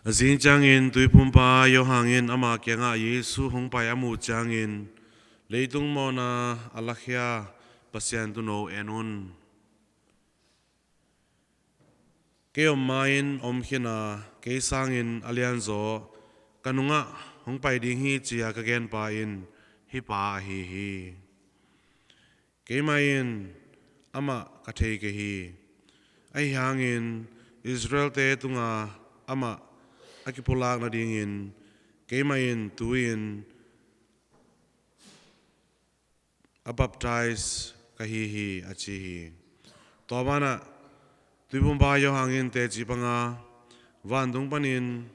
Azin changin tui pumpa yo hangin ama kenga Yesu hongpa amu changin leitung mo na alakhya pasyan tu no enun ke main omkhina ke sangin alianzo kanunga hongpai ding hi chia ka gen pa in hi pa hi ke main ama kathei ke hi ai hangin Israel te tunga ama akipulak na dingin kemain tuin baptize kahihi achihi tobana tuibum ba yo hangin te chipanga wandung panin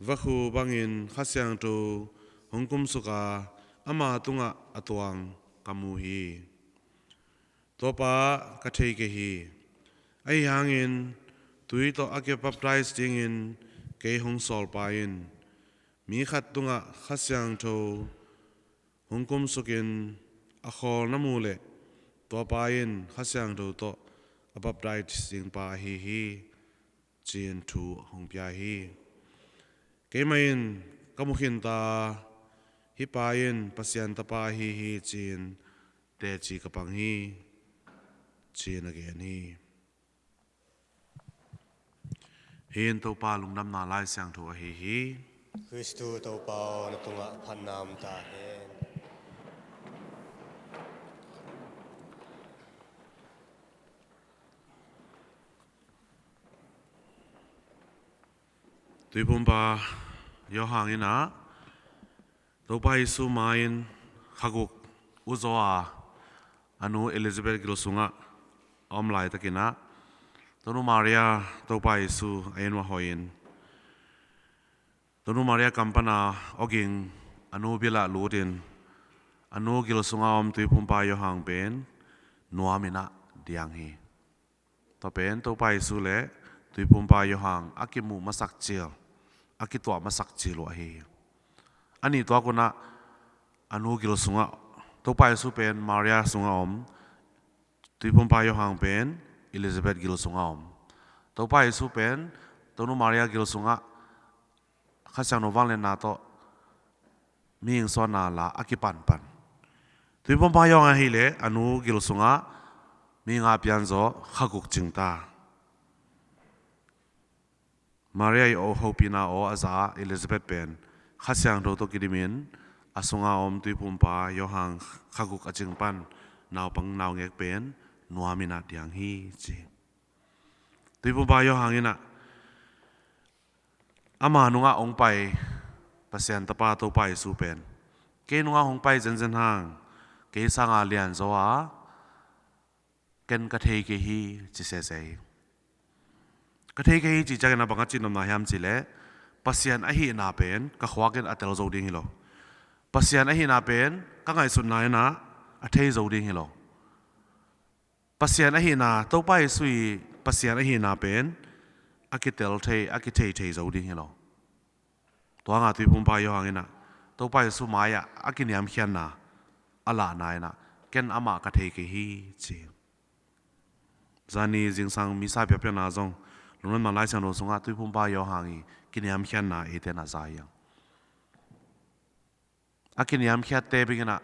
vakhu bangin khasyang tu hongkum suka ama tunga atuang kamuhi topa kathei kehi ai hangin tui to ake baptize dingin ke hong sol pain mi khat tunga khasyang tho hongkum sukin akhol namule to pain khasyang tho to baptize sing pa hi chin thu hong pya hi ke main kamukhin ta hi pain pasyan ta pa hi chin te chi kapang hi chin again hi Hiền tàu pa lung nam na lai sang thu hi Kristu tàu pao na tunga phanam ta hen. Tui pumpa yo hangina tàu pa Yesu main khaguk uzoa anu Elizabeth Gilsunga lai takina Tonu Maria tàu pa Yesu ayen wa hoin Tonu Maria kampana oging anu bila ludin anu Gilsunga tui pumpa yo hang ben nuamina diang hi to pen tàu pa Yesu le tui pumpa yo hang akimu masak chil akitwa masak chilo hi ani to kuna anu Gilsunga tàu pa Yesu pen Maria sunga tui pumpa yo hang pen Elizabeth Gilsunga tàu pa Yesu pen Tonu Maria Gilsunga khasang no wanglen na to ming so na la akipan pan tui pumpa yo nga hi le anu Gilsunga minga pianzo khaguk chingta Maria o hopina o aza Elizabeth pen khasyang ro to kidimin asunga tui pumpa yo hang khaguk achingpan naw pang naw ngek pen nuamina diang hi chi tui pumpa yo hangina ama nunga ongpai pasyan tapa to pai su pen ke nunga hongpai zen hang ke sanga lian zoa ken ka thei ke hi chi se sei ka thei ke hi chi chagena banga chinom na hiam chi le pasyan a hi na pen ka khwaken atel zo ding hilo pasyan a hi na pen ka ngai sun na na a thei zo ding hilo pasyan a hi na to pai sui pasyan a hi na pen akitel thei zo ding hilo to nga tui pumpa yo hangina to pai su maya akiniam khian na ala na ken ama ka thei ke hi chi zani jingsang misa pya pya na zong lungnan ma lai sang ro sunga tui pumpa yo hangi kiniam khian na ete na zaya akiniam khia te bigina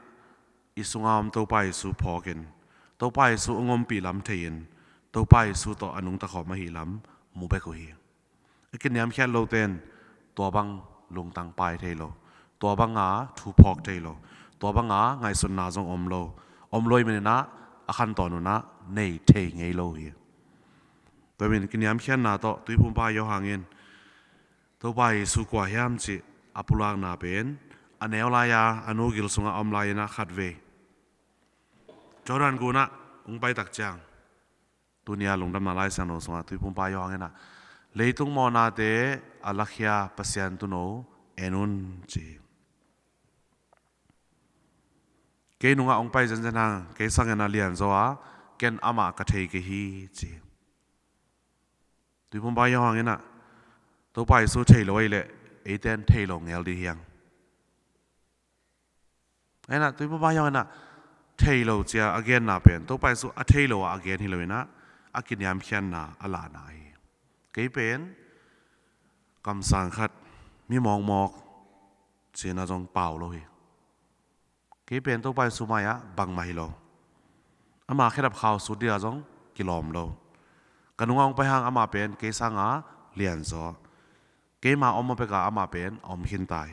isungam to pai su phokin to pai su ngom pi lam thein to pai su to anung ta kho ma hi lam mu be ko hi akiniam khia lo ten to bang lung tang pai thei lo to bang a thu phok thei lo to bang a ngai sun na zong om loi me na akhan to nu na nei thei ngei lo hi Pemin kiniam khian na to tui pumpa yo hangin to pai su kwa hiam chi apulang na pen aneu la ya anu Gilsunga lai na khatve Joran guna ung pai tak chang tunia lungdam na lai sang no sunga tui pumpa yo hangina leitung mo na te alakhya pasyan tu no enun chi ke nunga ong pai zen hang ke sangena lian zoa ken ama ka thei ke hi chi tui pumpa yo hangina to pai su thei loi le eten thei lo ngel di hiang ena tui pumpa yo hangina thei lo chia again na pen to pai su a thei lo again hi loina akinyam khian na ala na hi ke pen กำสังขัดมีมองมอกเสียนาจงเป่าเลยกี่เป็นตัวไปสุมายะบังไม่โลอามาแค่ดับข่าวสุดเดียวจงกิโลมโลกันงงไปหางอามาเป็นเกสังอาเลียนซอเกมาอมมาไปกับอามาเป็นอมหินตาย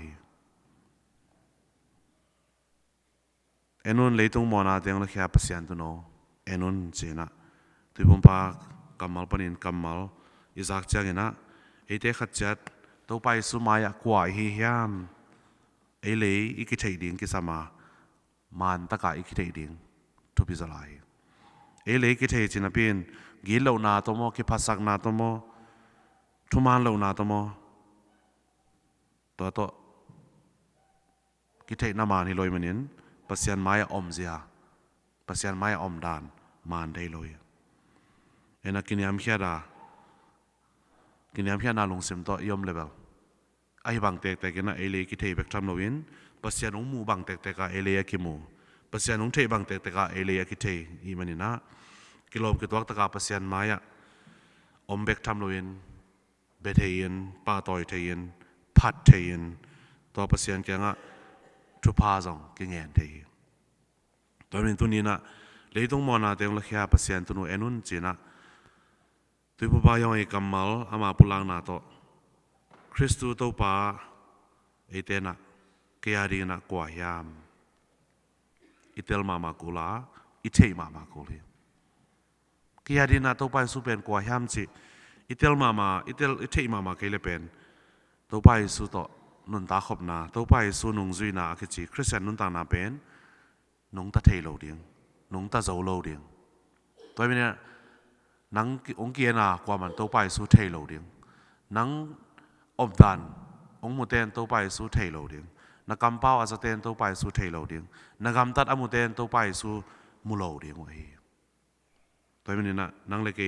เอ็นุนเลยตรงมอนาเตียงเล็กๆปัสยันตุโนเอ็นุนเจนะตุยปุ่มปากกัมมัลปนินกัมมัลอิซักจังนะไอเตขัดจัดตัวไปสุมายะกว่าฮิยามไอเลยอีกิเทดิ่งกิสมามันตะกาอีกิเทดิ่งทุบิจลายเอเลยกิเทจินเป็นกิโลนาตัวโมกิพัสักนาตัวโมทุมานโลนาตัวโมตัวกิเทนามานี่ลอยมันนินปัสยันไม้อมเสียปัสยันไม้อมดานมานได้ลอยเอ็นักกินยามเขียดากินยามเขียนาลงเสมต่อยอมเลเวลไอ้บางเตกแต่กินนะเอเลยกิเทเบกทำโนวินปัสยันองมูบางเตกแต่กะเอเลยกิมูปัสยันองเทบางเตกแต่กะเอเลยกิเทอีมันนี่นะกิโลมกิตัวตะกะปัสยันไม้อะอมเบกทำโนวินเบเทียนปาตอยเทียนพัดเทียนตัวปัสยันแกงะทุพาจงกินเงินเทียตัวนี้ตัวนี้นะเลยต้องมองนาเตียงเล็กๆปัสยันตัวนู้นเอ็นุนจีนะตัวผู้บ่าวยองไอ้กัมมัลอามาปุลังนาโตคริสต์ตัวป่าไอ้เตนะเกียดีนะกว่ายามอิเตลมากุลาอิเทมากุลีเกียดีนะตัวไปสุเป็นกว่ายามจีอิเตลอิเทมาเกลเป็นตัวไปสุโตนุนตาขบนาตัวไปสุนุงจุยนาคือจีคริสเตียนนุนตานาเป็นนุงตาเทโลเดียงนุงตาโจโลเดียงตัวนี้นังองเกียนากว่ามันตัวไปสุเทโลเดียงนังอมดันองมุเตนตัวไปสุเทโลเดียงนักกำเป้าอาจจะเตนตัวไปสุเทโลเดียงนักกำตัดอมุเตนตัวไปสุมุโลเดียงวะฮีตัวนี้นะนังเล็ก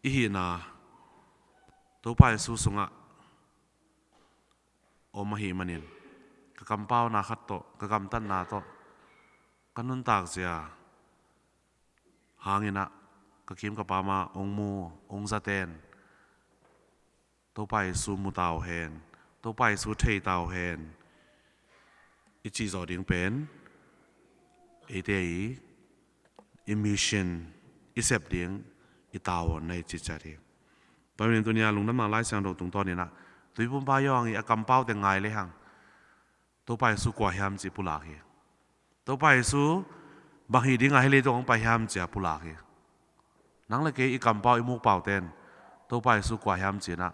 อีฮีนาตัวไปสุสงะโอมาฮีมันนินกกำเป้านาขัดโตกกำตันนาโตกันนุนตากเสียหางินะกคิมกับปามาองมูองซาเตนตัวไปสู่มุตาวเฮนตัวไปสู่เทตาวเฮนอิจิจอดิ่งเป็นเอเดย์อิมิชันอิเซปดิ่งอิตาวในจิตใจตอนนี้ตัวนี้ลุงน้ำมาไล่เสียงตรงตอนนี้นะตัวปุ่มปายองอีกำเป้าแต่ไงเลยฮังตัวไปสู่กว่าฮามจิปุลาเฮตัวไปสู่บางทีดิ่งไงเลยตัวของไปฮามจิปุลาเฮนังเลยเกอีกำเป้าอีมุกเป่าเต้นตัวไปสู่กว่าฮามจินะ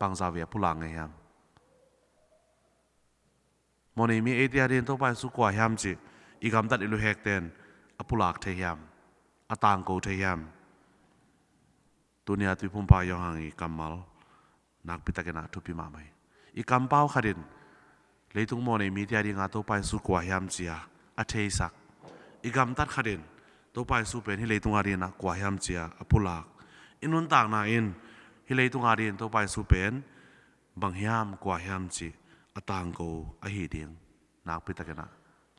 ปังซาเวียปุลาไงฮามมอนี่มีเอเดียเดินตัวไปสู่กว่าฮามจิอีกำตัดอิลุเฮกเต้นอปุลากเทียมอตางโกเทียมตัวนี้ตัวปุ่มปายองหังอีกำมัลนักพิตาเกนะทุพิมาไหมอีกำเป้าขัดินเลยทุกโมในมีเดียดิ่งตัวไปสู่กว่าฮามจิอาเทสักอีกำตัดขัดินตัวไปสู่เป็นที่เลยตุงอาดินะกว่าฮามจิอปุลากอินุนต่างนาอินที่เลยตุงอาดินตัวไปสู่เป็นบางฮามกว่าฮามจิอตางโกอหีดิ่งนักพิตาเกนะ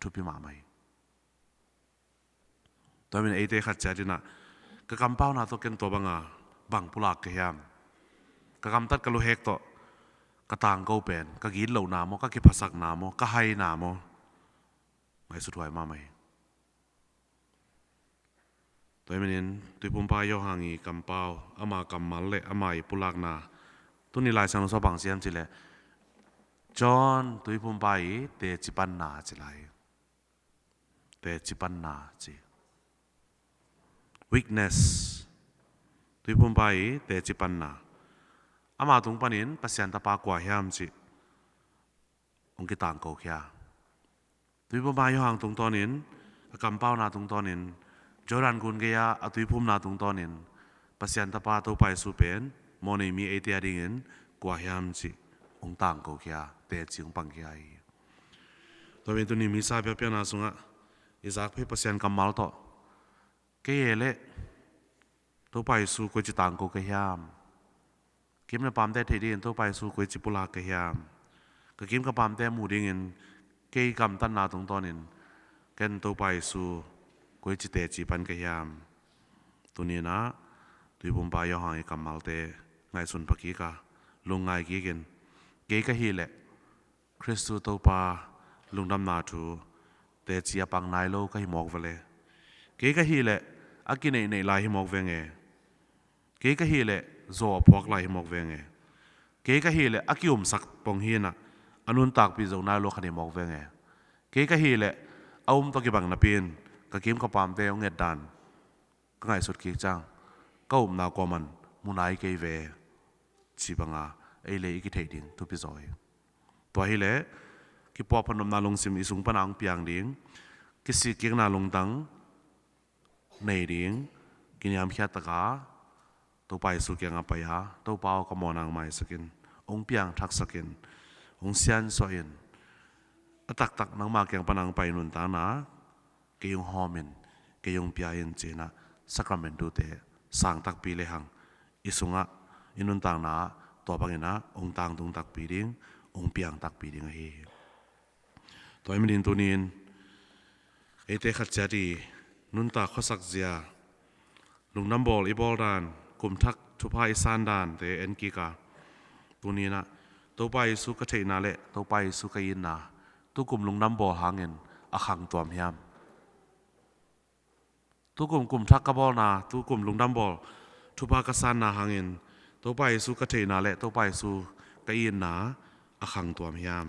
ทุพิมาไหมตัวเป็นเอเดขัดใจดินะกกำเป้านาตัวเก่งตัวบังอาบังปุลากเกียมกกำตัดกะโลเฮกโตกะตางโกเป็นกะกินเหล่านามกะกิภาษานามกะไฮนามไม่สุดท้ายมาไหมตัวเป็นตัวปุ่มปายอหังอีกำเป้าอามากำมัลเละอามาอีปุลากนาตัวนี้ลายสังสบังเสียมจิเลจอนตัวปุ่มปายเตจิปันนาจิไลเตจิปันนาจิweakness ตุยปุ่มไปเตจิปันนาอามาตุงปันินปัสยันตาปากว่าฮามจิองกิต่างโกเขียตุยปุ่มไปยหังตุงตอนินกำเป้านาตุงตอนินจอรันกุนเกียอตุยปุ่มนาตุงตอนินปัสยันตาปาตัวไปสุเป็นโมเนมีเอเตียดิ่งกว่าฮามจิองต่างโกเขียเตจิองปังเขียตัวเป็นตัวนี้มีสายเปียนาสุงะอิซักเพ่ปัสยันกำมัลโตเกยเล่ตัวไปสู่กุจิตังโกเกียมกิมในปั๊มแต่ที่ดินตัวไปสู่กุจิปุลาเกียมก็กิมกับปั๊มแต่หมู่ดิ่งเกยกำตันนาตรงตอนนี้กันตัวไปสู่กุจิเตจิปันเกียมตัวนี้นะตัวผมไปยอหังกำมัลเตไงสุนพักีกา ลุงไงกี้กินเกยก็ฮีเละคริสต์ตัวปาลุงดำนาทูเตจีปังนายโลก็หิมอกเวลเกยก็ฮีเละอากินในลายหิมอกเวงเกยก็ฮีเละโซ่พวกลายหิมอกเวงเกยก็ฮีเละอากิอุมสักปงฮีน่ะอนุนตักปีจงนายโลขันหิมอกเวงเกยก็ฮีเละเอาตัวกิบังนับปีนก็กิมกับปามเตงเงดดันก็ไงสุดกิจังก็อุ้มนากว่ามันมุนายเกยเวชีบังอาไอเล่อีกิเทดิงทุพิจอยตัวฮิเล่กิปอพนมนาลงซิมอิสุงปนังเปียงดิงกิสิกิกนาลงตังในดิงกินยามเขียตกาตัวไปสุกียงอภัยาตัวเปล่ากมอนังไม่สกินองเปียงทักสกินองเซียนสอยนตักนังมาเกียงปนังไปนุนตานาเกยงหอมินเกยงเปียนเจนะสักรเมนดูเตสังตักปีเลหังอิสุงะอินุนตางนาตัวปังนะองตางตุงตักปีดิงองเปียงตักปีดิงเฮตัวไม่ดินตัวนี้เอเตขัดเจดีนุนตาข้อสักเจียลุงน้ำบอลอีบอลดานกุมทักทุพายซานดานเตเอ็นกิกาตัวนี้นะตัวไปสุกเทนาเละตัวไปสุกยินนาตัวกลุ่มลุงน้ำบอลหางเงินอขังตัวมยามตัวกลุ่มทักกบอลนาตัวกลุ่มลุงน้ำบอลทุพากซานนาหางเงินตัวไปสุกเทนาเละตัวไปสุกยินนาอขังตัวมยาม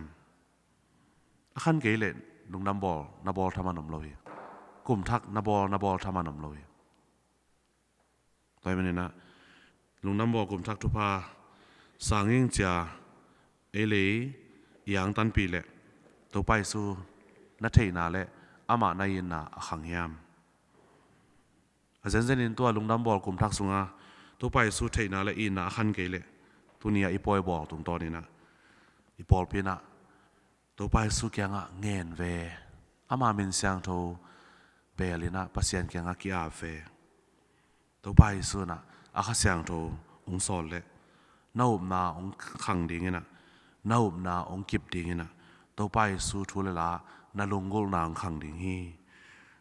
อขันเกยเละลุงน้ำบอลทำมันนมลอยกลุ่มทักนบอลทำมันนมลอยตัวมันนะลุงน้ำบอกกลุ่มทักทุพาสางยิ่งจ่าเอเลยอย่างตันปีเละตัวไปสู่นัทเทนาเละอามานายินนาขังยามอาจารย์เจนินตัวลุงน้ำบอกกลุ่มทักสุงาตัวไปสู่เทนาเละอินนาขันเกยเละตัวนี้อีปอยบอกตรงตอนนี้นะอีปอลพีนะตัวไปสู่เกียงอ่ะเงินเวอามามินเสียงโทเบลินะปัสยันเกียงอ่ะกีอาเฟตัวไปสู่นะอาข้าเสียงโทองสอนเละน่าอุบนาองขังดิ่งนะน่าอุบนาองกิบดิ่งนะตัวไปสู่ทุเลละนาลงกลนางขังดิ่งฮี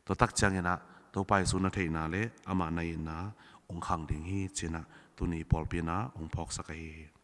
ตัวตักจังนะตัวไปสู่นาเทนาเละอามานายินนะองขังดิ่งฮีเจนะตัวนี้ปอลปีนะองพอกสักฮี